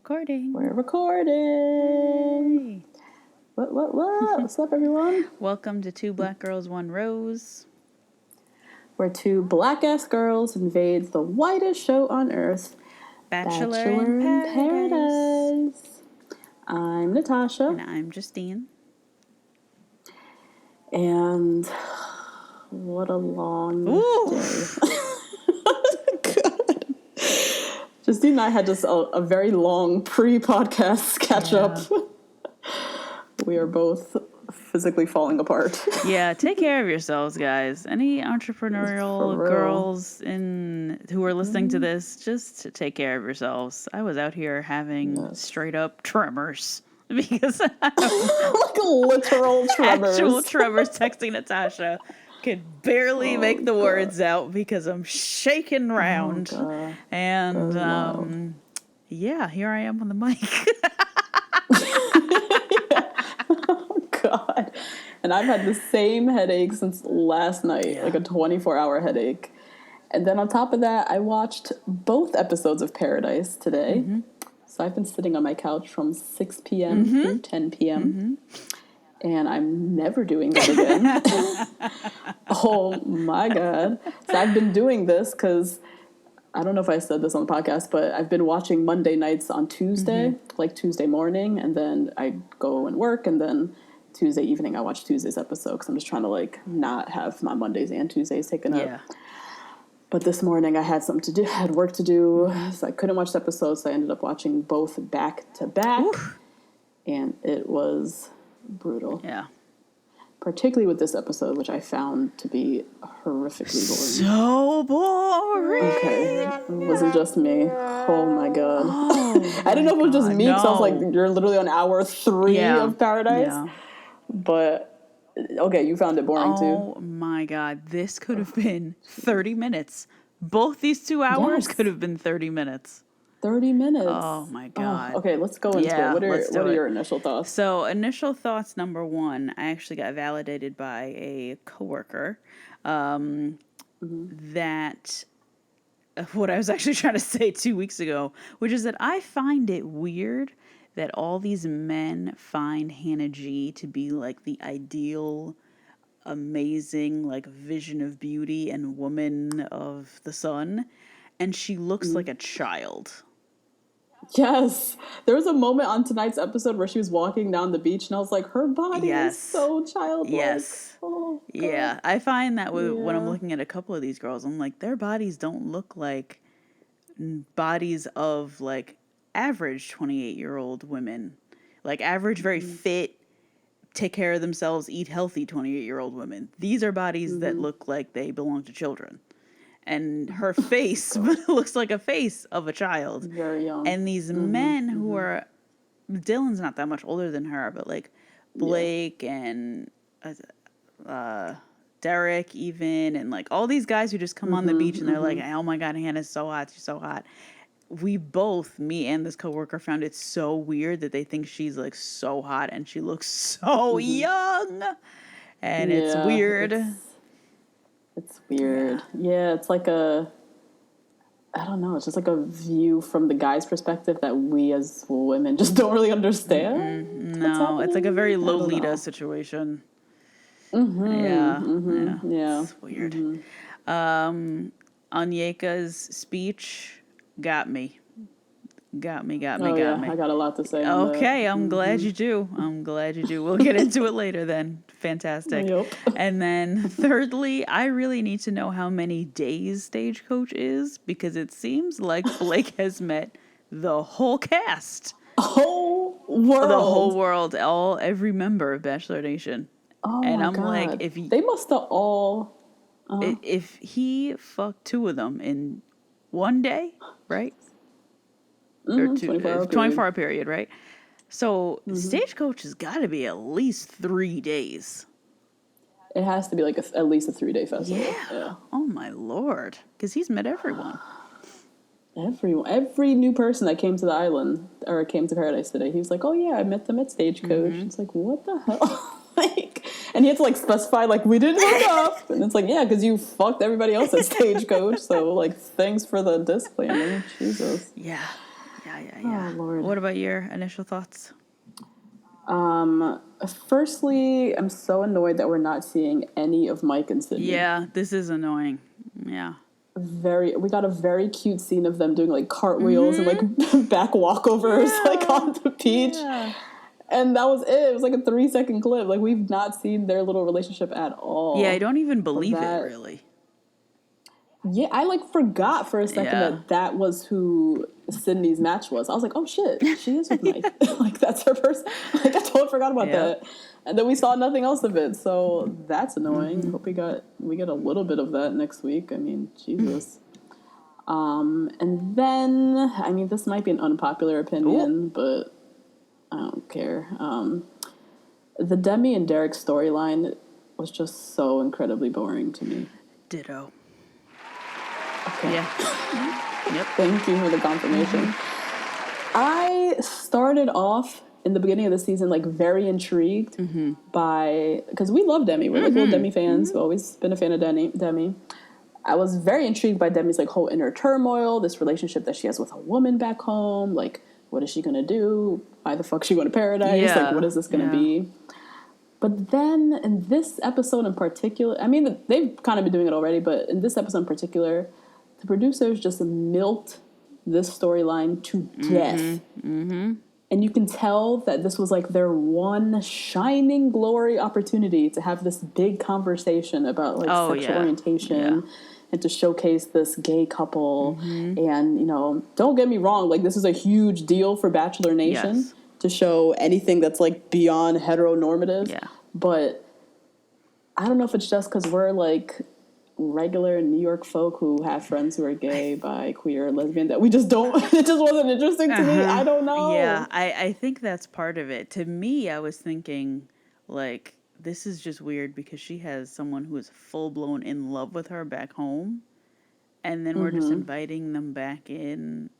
recording. We're recording. Hey. What? What's up, everyone? Welcome to Two Black Girls, One Rose. Where two black-ass girls invade the whitest show on earth, Bachelor in Paradise. I'm Natasha. And I'm Justine. And what a long day. God. Justine and I had just a very long pre-podcast catch-up. We are both physically falling apart. Yeah, take care of yourselves, guys. Any entrepreneurial girls who are listening to this, just take care of yourselves. I was out here having straight up tremors because like literal tremors. Actual tremors. Texting Natasha, could barely make the words out because I'm shaking around. And yeah, here I am on the mic. God. And I've had the same headache since last night, like a 24-hour headache. And then on top of that, I watched both episodes of Paradise today. Mm-hmm. So I've been sitting on my couch from 6 p.m. through 10 p.m. And I'm never doing that again. Oh my God. So I've been doing this because I don't know if I said this on the podcast, but I've been watching Monday nights on Tuesday, like Tuesday morning. And then I go and work, and then Tuesday evening I watch Tuesday's episode because I'm just trying to like not have my Mondays and Tuesdays taken up. But this morning I had something to do, had work to do, so I couldn't watch the episodes. So I ended up watching both back to back, and it was brutal. Yeah, particularly with this episode, which I found to be horrifically boring. So boring. Okay, it wasn't just me. Oh my God. I didn't know if it was just me because I was like, you're literally on hour 3 of Paradise. Yeah. But, okay, you found it boring too. Oh my God. This could have been 30 minutes. Both these 2 hours could have been 30 minutes. 30 minutes. Oh my God. Okay, let's go into it. What are your initial thoughts? So, initial thoughts, number one, I actually got validated by a coworker that what I was actually trying to say 2 weeks ago, which is that I find it weird that all these men find Hannah G to be like the ideal, amazing, like vision of beauty and woman of the sun, and she looks like a child. Yes. There was a moment on tonight's episode where she was walking down the beach, and I was like, her body is so childlike. Yes. Oh, God. Yeah. I find that when I'm looking at a couple of these girls, I'm like, their bodies don't look like bodies of like average 28-year-old women. Like average, very fit, take care of themselves, eat healthy 28-year-old women. These are bodies that look like they belong to children. And her face looks like a face of a child. Very young. And these men who are, Dylan's not that much older than her, but like Blake and Derek even, and like all these guys who just come on the beach and they're like, oh my God, Hannah's so hot, she's so hot. We both, me and this coworker, found it so weird that they think she's like so hot and she looks so young. And it's weird. It's weird. Yeah, it's like I don't know, it's just like a view from the guy's perspective that we as women just don't really understand. No, it's like a very Lolita situation. Yeah. It's weird. Onyeka's speech got me. Got me. I got a lot to say on that. Okay, I'm glad you do. We'll get into it later then. Fantastic. Yep. And then thirdly, I really need to know how many days Stagecoach is, because it seems like Blake has met the whole cast. The whole world. Every member of Bachelor Nation. Oh, and my I'm God. like, they must have all... If he fucked 2 of them in one day, right? Or 24-hour period, right? So Stagecoach has got to be at least 3 days. It has to be like at least a 3-day festival. Yeah. Oh my Lord, because he's met everyone. Every new person that came to the island or came to Paradise today, he was like, "Oh yeah, I met them at Stagecoach." It's like, what the hell? And he had to like specify, like, we didn't hook up, and it's like, yeah, because you fucked everybody else at Stagecoach. So like, thanks for the disclaimer. Jesus. Yeah. Oh, Lord. What about your initial thoughts? Firstly, I'm so annoyed that we're not seeing any of Mike and Sydney. Yeah, this is annoying. Yeah. We got a very cute scene of them doing like cartwheels and like back walkovers like on the beach. Yeah. And that was it. It was like a 3-second clip. Like, we've not seen their little relationship at all. Yeah, I don't even believe it, really. Yeah, I like forgot for a second that was who Sydney's match was. I was like, oh shit, she is with Mike. Like, that's her person. Like, I totally forgot about that. And then we saw nothing else of it. So that's annoying. Hope we get a little bit of that next week. I mean, Jesus. And then, I mean, this might be an unpopular opinion, but I don't care. The Demi and Derek storyline was just so incredibly boring to me. Ditto. Okay. Yeah. Yep. Thank you for the confirmation. I started off in the beginning of the season like very intrigued by, because we love Demi. We're like little Demi fans. We've always been a fan of Demi. I was very intrigued by Demi's like whole inner turmoil, this relationship that she has with a woman back home. Like, what is she gonna do? Why the fuck is she going to paradise? Yeah. Like, what is this gonna be? But then in this episode in particular, I mean, they've kind of been doing it already, but in this episode in particular, the producers just milked this storyline to death. And you can tell that this was like their one shining glory opportunity to have this big conversation about like sexual orientation and to showcase this gay couple. And, you know, don't get me wrong, like, this is a huge deal for Bachelor Nation to show anything that's like beyond heteronormative. Yeah. But I don't know if it's just because we're like regular New York folk who have friends who are gay, bi, queer, lesbian, that we just don't, it just wasn't interesting to me. I don't know. Yeah, I think that's part of it. To me, I was thinking, like, this is just weird because she has someone who is full-blown in love with her back home, and then we're just inviting them back in.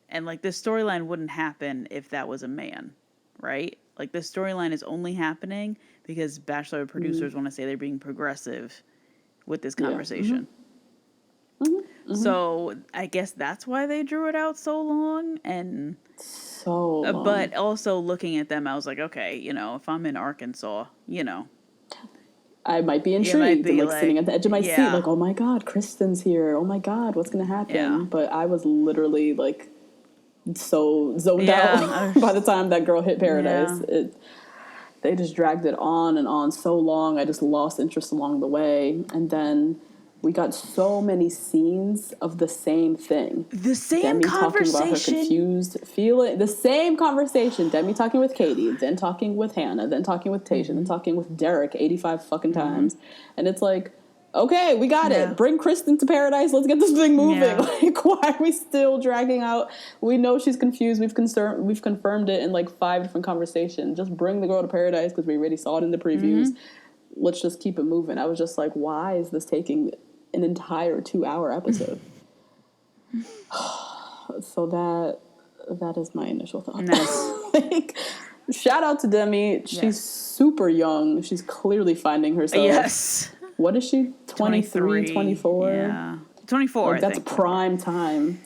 And, like, this storyline wouldn't happen if that was a man, right? Like, this storyline is only happening because Bachelor producers want to say they're being progressive with this conversation. So I guess that's why they drew it out so long. And so long. But also looking at them, I was like, okay, you know, if I'm in Arkansas, you know, I might be intrigued and like sitting at the edge of my seat, like, oh my God, Kristen's here. Oh my God, what's going to happen? Yeah. But I was literally like so zoned out by the time that girl hit paradise. They just dragged it on and on so long. I just lost interest along the way. And then we got so many scenes of the same thing. The same Demi conversation. talking about her confused feeling. The same conversation. Demi talking with Katie, then talking with Hannah, then talking with Tasha, then talking with Derek 85 fucking times. And it's like, okay, we got it. Bring Kristen to paradise. Let's get this thing moving. Like, why are we still dragging out? We know she's confused. We've confirmed it in like 5 different conversations. Just bring the girl to paradise because we already saw it in the previews. Let's just keep it moving. I was just like, why is this taking an entire 2-hour episode? So that is my initial thought. Nice. Like, shout out to Demi. She's super young. She's clearly finding herself. Yes. What is she? 23, 24? Yeah. 24, like, that's prime time.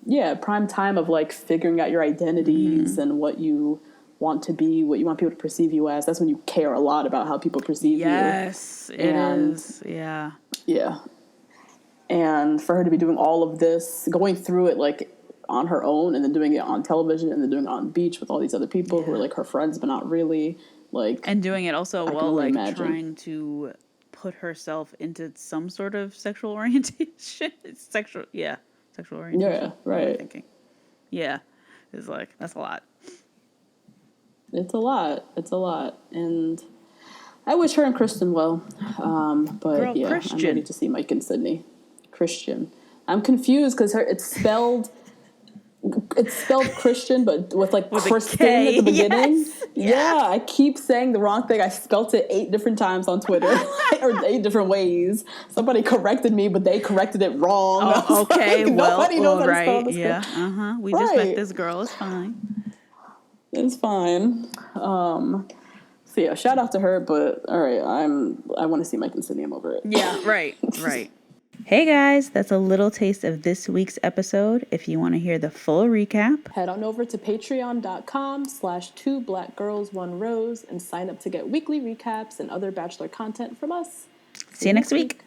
Yeah, prime time of, like, figuring out your identities and what you want to be, what you want people to perceive you as. That's when you care a lot about how people perceive you. Yes, it is. Yeah. Yeah. And for her to be doing all of this, going through it, like, on her own, and then doing it on television, and then doing it on the beach with all these other people who are, like, her friends, but not really, like... And doing it also while, like, imagine. trying to put herself into some sort of sexual orientation. Sexual orientation. Yeah, right. I'm thinking. Yeah. It's like, that's a lot. It's a lot. And I wish her and Kristen well. But Girl, yeah, Christian. I'm ready to see Mike and Sydney. Christian. I'm confused because it's spelled Christian, but with Kristen at the beginning. Yes. Yeah, I keep saying the wrong thing. I spelt it 8 different times on Twitter, or 8 different ways. Somebody corrected me, but they corrected it wrong. Oh, okay, like, well, nobody knows how to spell right, this. Yeah, we just met this girl. It's fine. It's fine. So yeah, shout out to her. But all right, I want to see Mike and Sydney. I'm over it. Yeah, right. Hey guys, that's a little taste of this week's episode. If you want to hear the full recap, head on over to patreon.com/2blackgirls1rose and sign up to get weekly recaps and other Bachelor content from us. see you next week.